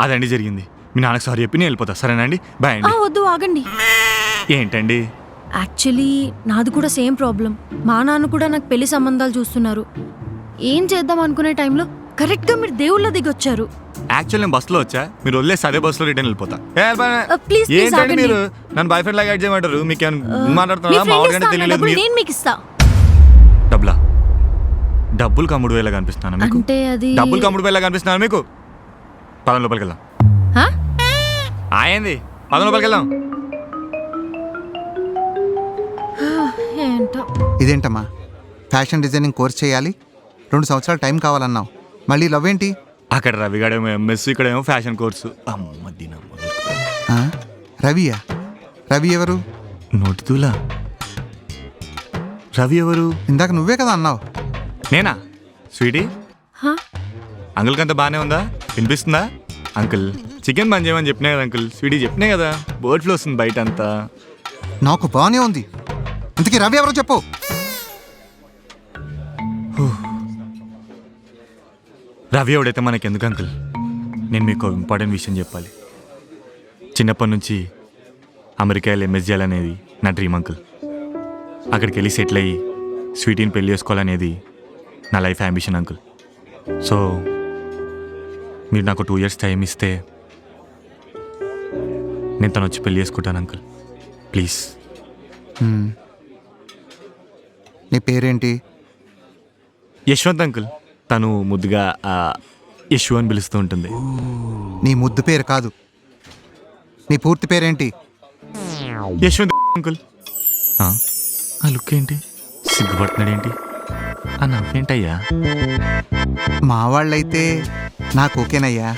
అదండి జరిగింది. మీ నాన్నకు సారీ చెప్పి నేను వెళ్ళిపోతా, సరేనండి? బాయ్ అండి. వద్దు, ఆగండి. ఏంటండి? యాక్చువల్లీ నాది కూడా సేమ్ ప్రాబ్లం. మా నాన్న కూడా నాకు పెళ్లి సంబంధాలు చూస్తున్నారు. ఏం చేద్దాం అనుకునే టైంలో కరెక్ట్గా మీరు దేవుళ్ళ దిగొచ్చారు. యాక్చువల్ నేను బస్సులో వచ్చా, మీరు వదిలేసి అదే బస్సులో రిటర్న్ వెళ్ళిపోతా. ప్లీజ్ ఏంటండి మీరు నన్ను బాయ్ ఫ్రెండ్ లాగా యాడ్ చేయమంటారు? మీకు మాట్లాడుతున్నా మామూలుగా తెలియలేదు. నేను మీకు ఇస్తా. డబ్బులా? డబ్బులు కమ్ముడు వేలా కనిపిస్తున్నాను మీకు? అంటే అది డబ్బులు కమ్ముడు వేలా కనిపిస్తున్నాను మీకు? 10 రూపాయలకి వెళ్దాం. ఆయంది 10 రూపాయలకి వెళ్దాం. ఏంటో ఇదేంటమ్మా, ఫ్యాషన్ డిజైనింగ్ కోర్స్ చేయాలి, 2 సంవత్సరాలు టైం కావాలన్నావు, మళ్ళీ లవ్ ఏంటి? అక్కడ రవిగాడేమో ఎంఎస్, ఇక్కడ ఏమో ఫ్యాషన్ కోర్సు. రవియా? రవి ఎవరు? నోటితూలా? రవి ఎవరు? ఇందాక నువ్వే కదా అన్నావు. నేనా? స్వీటీ, అంకుల్కి అంతా బాగానే ఉందా? వినిపిస్తుందా? అంకుల్ చికెన్ బంద్ చేయమని చెప్పినా కదా అంకుల్. స్వీటీ చెప్పినా కదా, బర్డ్ ఫ్లూ వస్తుంది బయట అంతా. నాకు బాగానే ఉంది. ఇంతకీ రవి ఎవరో చెప్పు. రవి ఎవడైతే మనకెందుకు అంకుల్? నేను మీకు ఇంపార్టెంట్ విషయం చెప్పాలి. చిన్నప్పటి నుంచి అమెరికా వెళ్ళి ఎంఎస్ చేయాలనేది నా డ్రీమ్ అంకుల్. అక్కడికి వెళ్ళి సెటిల్ అయ్యి స్వీటీని పెళ్లి చేసుకోవాలనేది నా లైఫ్ అంబిషన్ అంకుల్. సో మీరు నాకు 2 years టైం ఇస్తే నేను తను వచ్చి పెళ్లి చేసుకుంటాను అంకుల్, ప్లీజ్. నీ పేరేంటి? యశ్వంత్ అంకుల్. తను ముద్దుగా యశు అని పిలుస్తూ ఉంటుంది. నీ ముద్దు పేరు కాదు, నీ పూర్తి పేరేంటి? యశ్వంత్ అంకుల్. ఆ లుక్ ఏంటి? సిగ్గుపడుతున్నాడేంటి? ఆ నవ్వేంటయ్యా? మా వాళ్ళైతే నాకు ఓకేనయ్యా.